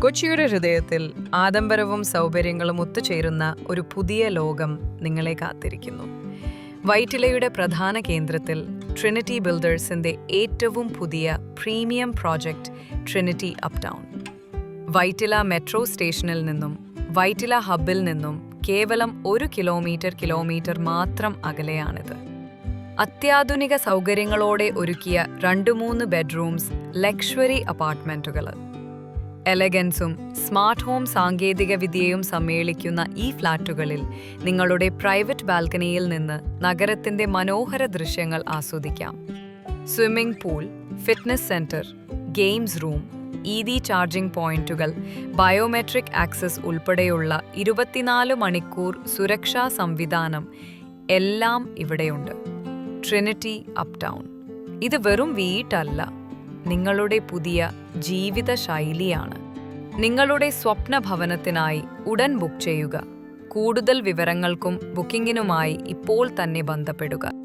കൊച്ചിയുടെ ഹൃദയത്തിൽ ആഡംബരവും സൗകര്യങ്ങളും ഒത്തുചേരുന്ന ഒരു പുതിയ ലോകം നിങ്ങളെ കാത്തിരിക്കുന്നു. വൈറ്റിലയുടെ പ്രധാന കേന്ദ്രത്തിൽ ട്രിനിറ്റി ബിൽഡേഴ്സിന്റെ ഏറ്റവും പുതിയ premium project Trinity uptown. Vyttila metro സ്റ്റേഷനിൽ നിന്നും വൈറ്റില ഹബ്ബിൽ നിന്നും കേവലം 1 കിലോമീറ്റർ മാത്രം അകലെയാണിത്. അത്യാധുനിക സൗകര്യങ്ങളോടെ ഒരുക്കിയ 2-3 ബെഡ്റൂംസ് ലക്ഷറി അപ്പാർട്ട്മെന്റുകൾ. എലഗൻസും സ്മാർട്ട് ഹോം സാങ്കേതികവിദ്യയും സമ്മേളിക്കുന്ന ഈ ഫ്ലാറ്റുകളിൽ നിങ്ങളുടെ പ്രൈവറ്റ് ബാൽക്കണിയിൽ നിന്ന് നഗരത്തിന്റെ മനോഹര ദൃശ്യങ്ങൾ ആസ്വദിക്കാം. Swimming pool, fitness centre, games room, EV charging പോയിന്റുകൾ, ബയോമെട്രിക് ആക്സസ് ഉൾപ്പെടെയുള്ള 24 മണിക്കൂർ സുരക്ഷാ സംവിധാനം എല്ലാം ഇവിടെയുണ്ട്. Trinity uptown. ഇത് വെറും വീട്ടല്ല, നിങ്ങളുടെ പുതിയ ജീവിത ശൈലിയാണ്. നിങ്ങളുടെ സ്വപ്ന ഭവനത്തിനായി ഉടൻ ബുക്ക് ചെയ്യുക. കൂടുതൽ വിവരങ്ങൾക്കും ബുക്കിംഗിനുമായി ഇപ്പോൾ തന്നെ ബന്ധപ്പെടുക.